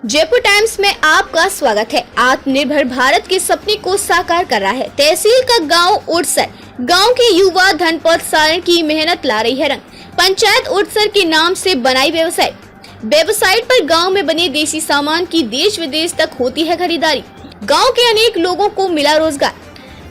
Jaipur times में आपका स्वागत है। आत्मनिर्भर भारत के सपने को साकार कर रहा है तहसील का गांव उड़सर। गांव के युवा धनपत सारण की मेहनत ला रही है रंग। पंचायत उड़सर के नाम से बनाई वेबसाइट पर गांव में बने देसी सामान की देश विदेश तक होती है खरीदारी। गांव के अनेक लोगों को मिला रोजगार।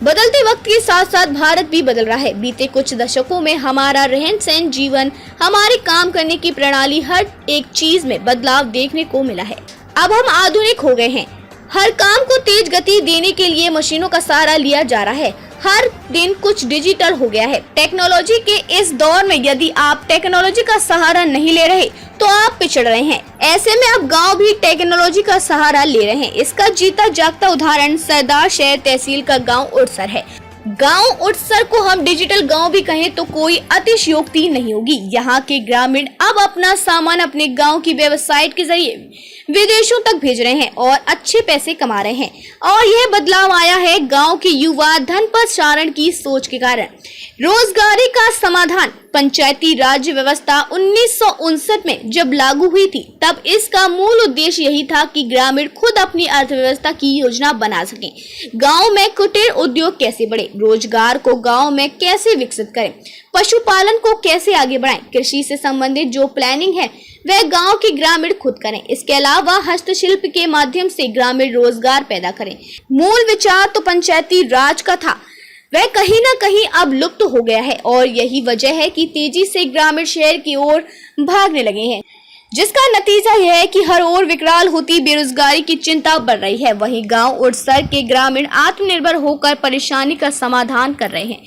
बदलते वक्त के साथ साथ भारत भी बदल रहा है। बीते कुछ दशकों में हमारा रहन सहन, जीवन, हमारे काम करने की प्रणाली, हर एक चीज में बदलाव देखने को मिला है। अब हम आधुनिक हो गए हैं। हर काम को तेज गति देने के लिए मशीनों का सहारा लिया जा रहा है। हर दिन कुछ डिजिटल हो गया है। टेक्नोलॉजी के इस दौर में यदि आप टेक्नोलॉजी का सहारा नहीं ले रहे तो आप पिछड़ रहे हैं। ऐसे में अब गांव भी टेक्नोलॉजी का सहारा ले रहे हैं। इसका जीता जागता उदाहरण सरदार शहर तहसील का गांव उड़सर है। गांव उड़सर को हम डिजिटल गांव भी कहें तो कोई अतिशयोक्ति नहीं होगी। यहाँ के ग्रामीण अब अपना सामान अपने गांव की वेबसाइट के जरिए विदेशों तक भेज रहे हैं और अच्छे पैसे कमा रहे हैं। और यह बदलाव आया है गांव के युवा धनपत सारण की सोच के कारण। रोजगारी का समाधान पंचायती राज व्यवस्था 1959 में जब लागू हुई थी, तब इसका मूल उद्देश्य यही था कि ग्रामीण खुद अपनी अर्थव्यवस्था की योजना बना सकें। गांव में कुटीर उद्योग कैसे बढ़े, रोजगार को गांव में कैसे विकसित करें, पशुपालन को कैसे आगे बढ़ाएं, कृषि से संबंधित जो प्लानिंग है वह गांव के ग्रामीण खुद करें। इसके अलावा हस्तशिल्प के माध्यम से ग्रामीण रोजगार पैदा करें। मूल विचार तो पंचायती राज का था, वह कहीं न कहीं अब लुप्त हो गया है और यही वजह है कि तेजी से ग्रामीण शहर की ओर भागने लगे हैं, जिसका नतीजा यह है कि हर ओर विकराल होती बेरोजगारी की चिंता बढ़ रही है। वहीं गांव उड़सर के ग्रामीण आत्मनिर्भर होकर परेशानी का समाधान कर रहे हैं।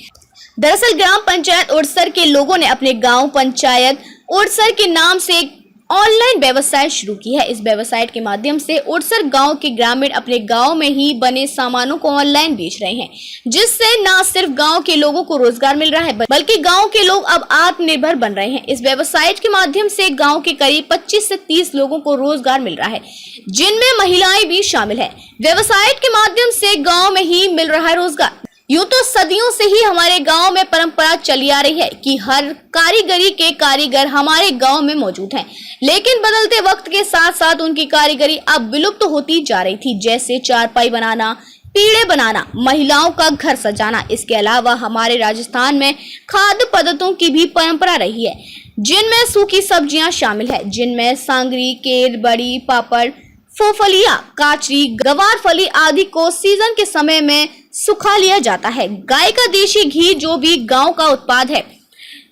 दरअसल ग्राम पंचायत उड़सर के लोगों ने अपने गाँव पंचायत उड़सर के नाम से ऑनलाइन वेबसाइट शुरू की है। इस वेबसाइट के माध्यम से उड़सर गांव के ग्रामीण अपने गांव में ही बने सामानों को ऑनलाइन बेच रहे हैं, जिससे न सिर्फ गांव के लोगों को रोजगार मिल रहा है बल्कि गांव के लोग अब आत्मनिर्भर बन रहे हैं। इस वेबसाइट के माध्यम से गांव के करीब 25 से 30 लोगों को रोजगार मिल रहा है, जिनमें महिलाएं भी शामिल है। वेबसाइट के माध्यम से गाँव में ही मिल रहा है रोजगार। यूं तो सदियों से ही हमारे गांव में परंपरा चली आ रही है कि हर कारीगरी के कारीगर हमारे गांव में मौजूद हैं, लेकिन बदलते वक्त के साथ साथ उनकी कारीगरी अब विलुप्त होती जा रही थी, जैसे चारपाई बनाना, पीढ़े बनाना, महिलाओं का घर सजाना। इसके अलावा हमारे राजस्थान में खाद्य पदार्थों की भी परंपरा रही है, जिनमें सूखी सब्जियां शामिल है, जिनमें सांगरी, केर, बड़ी, पापड़, फोफलिया, काचरी, गवार फली आदि को सीजन के समय में सुखा लिया जाता है। गाय का देशी घी जो भी गांव का उत्पाद है,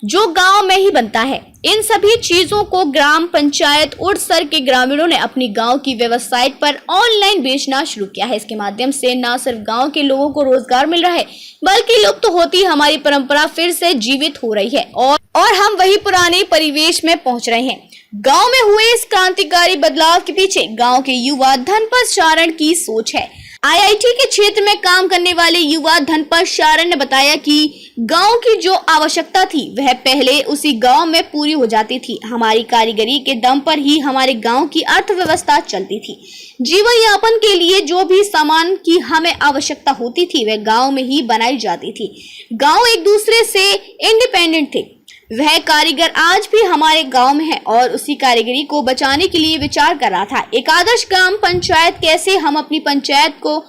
जो गांव में ही बनता है। इन सभी चीजों को ग्राम पंचायत उड़सर के ग्रामीणों ने अपनी गांव की वेबसाइट पर ऑनलाइन बेचना शुरू किया है। इसके माध्यम से न सिर्फ गांव के लोगों को रोजगार मिल रहा है बल्कि लुप्त होती हमारी परंपरा फिर से जीवित हो रही है और हम वही पुराने परिवेश में पहुंच रहे हैं। गांव में हुए इस क्रांतिकारी बदलाव के पीछे गांव के युवा धनपत सारण की सोच है। आईआईटी के क्षेत्र में काम करने वाले युवा धनपत सारण ने बताया कि गांव की जो आवश्यकता थी वह पहले उसी गांव में पूरी हो जाती थी। हमारी कारीगरी के दम पर ही हमारे गांव की अर्थव्यवस्था चलती थी। जीवन यापन के लिए जो भी सामान की हमें आवश्यकता होती थी वह गांव में ही बनाई जाती थी। गांव एक दूसरे से इंडिपेंडेंट थे। वह कारीगर आज भी हमारे गांव में है और उसी कारीगरी को बचाने के लिए विचार कर रहा था। एक आदर्श ग्राम पंचायत कैसे हम अपनी पंचायत को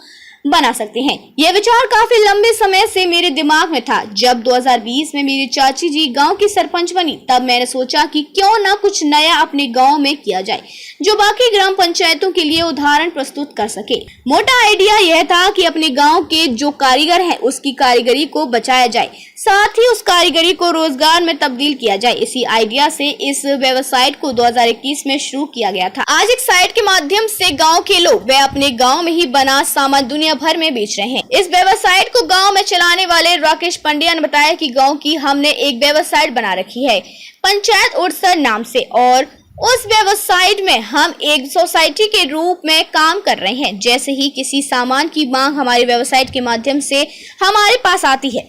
बना सकते हैं, यह विचार काफी लंबे समय से मेरे दिमाग में था। जब 2020 में मेरी चाची जी गांव की सरपंच बनी, तब मैंने सोचा कि क्यों ना कुछ नया अपने गांव में किया जाए जो बाकी ग्राम पंचायतों के लिए उदाहरण प्रस्तुत कर सके। मोटा आइडिया यह था कि अपने गांव के जो कारीगर हैं उसकी कारीगरी को बचाया जाए, साथ ही उस कारीगरी को रोजगार में तब्दील किया जाए। इसी आइडिया से इस वेबसाइट को 2021 में शुरू किया गया था। आज एक साइट के माध्यम से गांव के लोग वे अपने गांव में ही बना सामान दुनिया भर में बेच रहे हैं। इस वेबसाइट को गांव में चलाने वाले राकेश पंड्या ने बताया कि गांव की हमने एक वेबसाइट बना रखी है पंचायत उड़सर नाम से, और उस वेबसाइट में हम एक सोसाइटी के रूप में काम कर रहे हैं। जैसे ही किसी सामान की मांग हमारी वेबसाइट के माध्यम से हमारे पास आती है।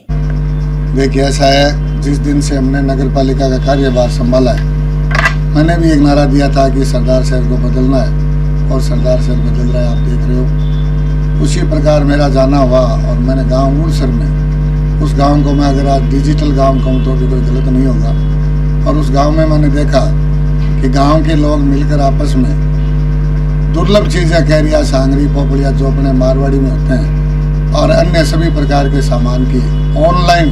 देखिए, ऐसा है, जिस दिन से हमने नगर पालिका का कार्यभार संभाला है, मैंने भी एक नारा दिया था कि सरदार शहर को बदलना है और सरदार शहर बदल रहा है, आप देख रहे हो। उसी प्रकार मेरा जाना हुआ और मैंने गांव उड़सर में, उस गांव को मैं अगर आज डिजिटल गांव कहूँ तो भी कोई गलत नहीं होगा। और उस गांव में मैंने देखा कि गांव के लोग मिलकर आपस में दुर्लभ चीज़ें कैरिया, सांगरी, पोपड़िया जो अपने मारवाड़ी में होते हैं और अन्य सभी प्रकार के सामान की ऑनलाइन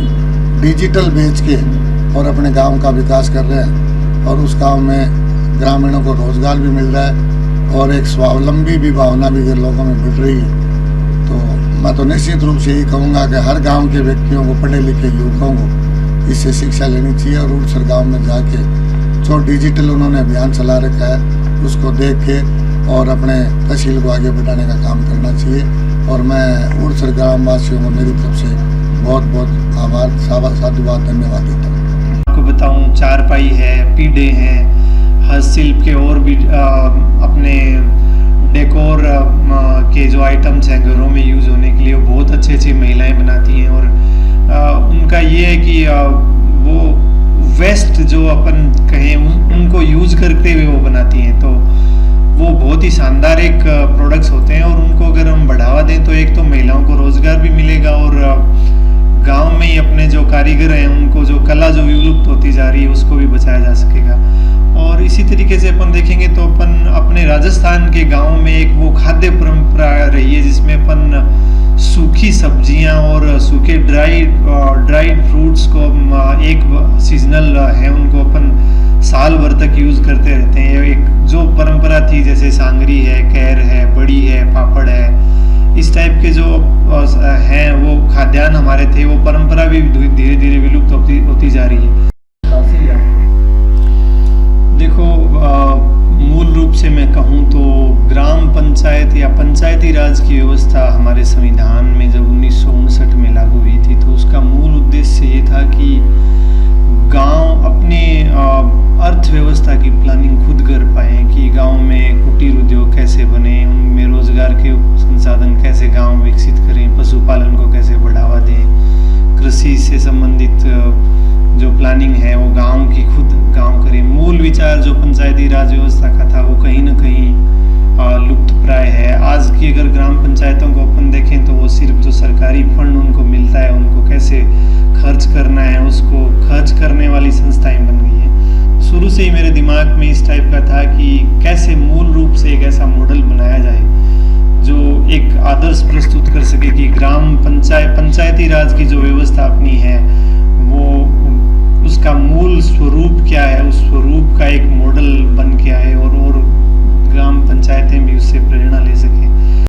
डिजिटल बेच के और अपने गांव का विकास कर रहे हैं और उस गांव में ग्रामीणों को रोजगार भी मिल रहा है और एक स्वावलंबी भी भावना भी लोगों में बढ़ रही है। तो मैं तो निश्चित रूप से यही कहूँगा कि हर गांव के व्यक्तियों को, पढ़े लिखे युवकों को इससे शिक्षा लेनी चाहिए और उड़सर गाँव में जाके जो डिजिटल उन्होंने अभियान चला रखा है उसको देख के और अपने तहसील को आगे बढ़ाने का काम करना चाहिए। और मैं उड़सर ग्राम वासियों को मेरी तरफ से बहुत बहुत आभार, साधुवाद, धन्यवाद देता हूँ। आपको बताऊँ, चारपाई है, पीढ़े हैं, हस्तशिल्प के और भी अपने डेकोर के जो आइटम्स हैं घरों में यूज़ होने के लिए, वो बहुत अच्छी अच्छी महिलाएं बनाती हैं। और उनका ये है कि वो वेस्ट जो अपन कहें उनको यूज़ करते हुए वो बनाती हैं, तो वो बहुत ही शानदार एक प्रोडक्ट्स होते हैं। और उनको अगर हम बढ़ावा दें तो एक तो महिलाओं को रोज़गार भी मिलेगा और गांव में ही अपने जो कारीगर हैं उनको जो कला जो विलुप्त होती जा रही है उसको भी बचाया जा सकेगा। और इसी तरीके से अपन देखेंगे तो अपन अपने राजस्थान के गांव में एक वो खाद्य परंपरा रही है जिसमें अपन सूखी सब्जियां और सूखे ड्राइड फ्रूट्स को एक सीजनल है उनको अपन साल भर तक यूज़ करते रहते हैं। एक जो परंपरा थी जैसे सांगरी है, कैर है, बड़ी है, पापड़ है, इस टाइप के जो हैं वो खाद्यान्न हमारे थे, वो परंपरा भी धीरे धीरे विलुप्त होती जा रही है। देखो, मूल रूप से मैं कहूँ तो ग्राम पंचायत या पंचायती राज की व्यवस्था हमारे संविधान में जब 1959 में लागू हुई थी तो उसका मूल उद्देश्य ये था कि गांव अपने अर्थव्यवस्था की प्लानिंग खुद कर पाएँ, कि गांव में कुटीर उद्योग कैसे बने, उनमें रोजगार के संसाधन कैसे गांव विकसित करें, पशुपालन को कैसे बढ़ावा दें, कृषि से संबंधित जो प्लानिंग है वो गांव की खुद गांव करें। मूल विचार जो पंचायती राज व्यवस्था का था वो कहीं ना कहीं लुप्त प्राय है। आज की अगर ग्राम पंचायतों को अपन देखें तो वो सिर्फ जो सरकारी फंड उनको मिलता है उनको कैसे खर्च करना है उसको खर्च करने वाली संस्थाएं बन गई हैं। शुरू से ही मेरे दिमाग में इस टाइप का था कि कैसे मूल रूप से एक ऐसा मॉडल बनाया जाए जो एक आदर्श प्रस्तुत कर सके कि ग्राम पंचायती राज की जो व्यवस्था अपनी है वो उसका मूल स्वरूप क्या है, उस स्वरूप का एक मॉडल बन के आए